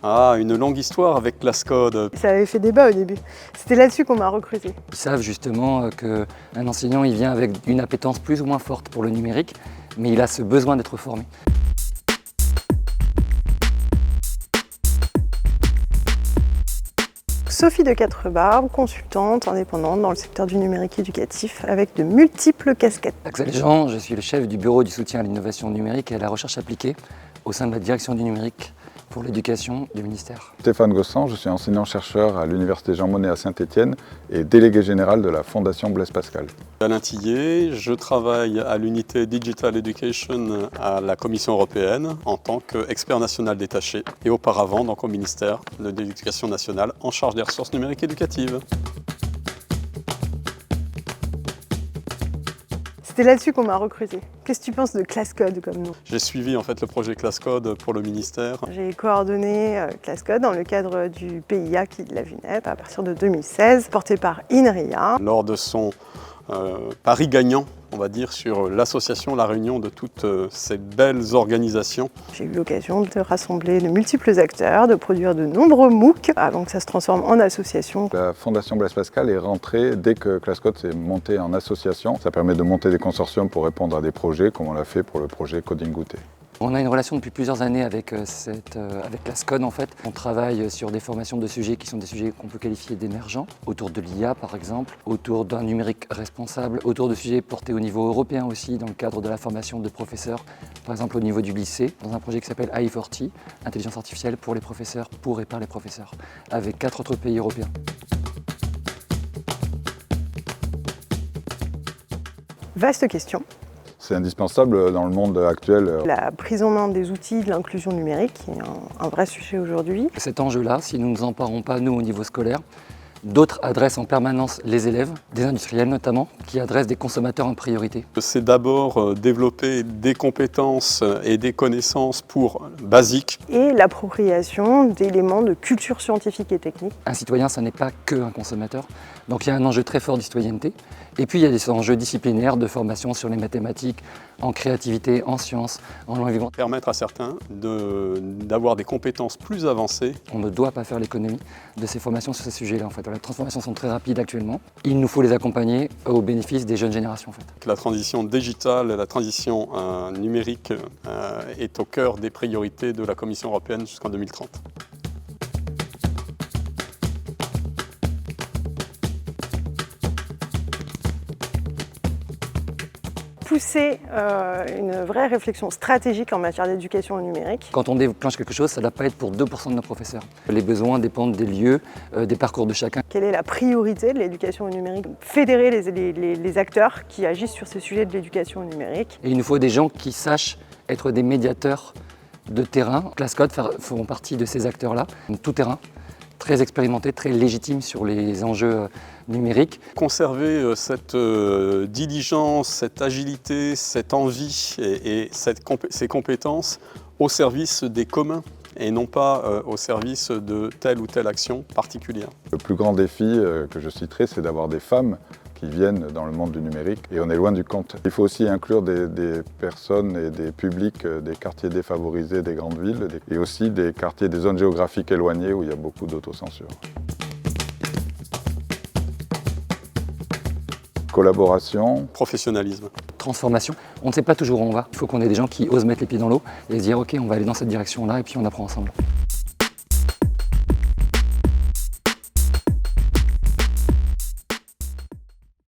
Ah, une longue histoire avec Clascode. Ça avait fait débat au début. C'était là-dessus qu'on m'a recruté. Ils savent justement qu'un enseignant il vient avec une appétence plus ou moins forte pour le numérique, mais il a ce besoin d'être formé. Sophie de Quatrebarbes, consultante indépendante dans le secteur du numérique éducatif avec de multiples casquettes. Axel Jean, je suis le chef du bureau du soutien à l'innovation numérique et à la recherche appliquée au sein de la direction du numérique pour l'éducation du ministère. Stéphane Gossan, je suis enseignant-chercheur à l'Université Jean Monnet à Saint-Étienne et délégué général de la Fondation Blaise Pascal. Alain Tillet, je travaille à l'unité Digital Education à la Commission européenne en tant qu'expert national détaché et auparavant donc au ministère de l'Éducation nationale en charge des ressources numériques éducatives. C'était là-dessus qu'on m'a recruté. Qu'est-ce que tu penses de Clascode comme nom? J'ai suivi en fait le projet Clascode pour le ministère. J'ai coordonné Clascode dans le cadre du PIA qui l'a vu naître à partir de 2016, porté par INRIA. Lors de son pari gagnant, on va dire, sur l'association, la réunion de toutes ces belles organisations. J'ai eu l'occasion de rassembler de multiples acteurs, de produire de nombreux MOOC avant que ça se transforme en association. La Fondation Blaise Pascal est rentrée dès que Clascode s'est monté en association. Ça permet de monter des consortiums pour répondre à des projets, comme on l'a fait pour le projet Coding Goûter. On a une relation depuis plusieurs années avec Clascode en fait. On travaille sur des formations de sujets qui sont des sujets qu'on peut qualifier d'émergents, autour de l'IA par exemple, autour d'un numérique responsable, autour de sujets portés au niveau européen aussi, dans le cadre de la formation de professeurs, par exemple au niveau du lycée, dans un projet qui s'appelle AI40, Intelligence artificielle pour les professeurs, pour et par les professeurs, avec 4 autres pays européens. Vaste question. C'est indispensable dans le monde actuel. La prise en main des outils de l'inclusion numérique qui est un vrai sujet aujourd'hui. Cet enjeu-là, si nous ne nous emparons pas, nous, au niveau scolaire, d'autres adressent en permanence les élèves, des industriels notamment, qui adressent des consommateurs en priorité. C'est d'abord développer des compétences et des connaissances basiques. Et l'appropriation d'éléments de culture scientifique et technique. Un citoyen, ça n'est pas qu'un consommateur. Donc il y a un enjeu très fort de citoyenneté. Et puis il y a des enjeux disciplinaires de formation sur les mathématiques, en créativité, en sciences, en langue vivante. Permettre à certains d'avoir des compétences plus avancées. On ne doit pas faire l'économie de ces formations sur ces sujets-là. En fait. Les transformations sont très rapides actuellement. Il nous faut les accompagner au bénéfice des jeunes générations. En fait. La transition digitale et la transition numérique est au cœur des priorités de la Commission européenne jusqu'en 2030. Pousser une vraie réflexion stratégique en matière d'éducation au numérique. Quand on déclenche quelque chose, ça ne doit pas être pour 2% de nos professeurs. Les besoins dépendent des lieux, des parcours de chacun. Quelle est la priorité de l'éducation au numérique? Fédérer les acteurs qui agissent sur ces sujets de l'éducation au numérique. Et il nous faut des gens qui sachent être des médiateurs de terrain. Clascode feront partie de ces acteurs-là, tout terrain, très expérimentés, très légitimes sur les enjeux numériques. Conserver cette diligence, cette agilité, cette envie et ces compétences au service des communs et non pas au service de telle ou telle action particulière. Le plus grand défi que je citerai, c'est d'avoir des femmes qui viennent dans le monde du numérique et on est loin du compte. Il faut aussi inclure des personnes et des publics des quartiers défavorisés des grandes villes et aussi des quartiers des zones géographiques éloignées où il y a beaucoup d'autocensure. Collaboration. Professionnalisme. Transformation. On ne sait pas toujours où on va. Il faut qu'on ait des gens qui osent mettre les pieds dans l'eau et se dire ok, on va aller dans cette direction-là et puis on apprend ensemble.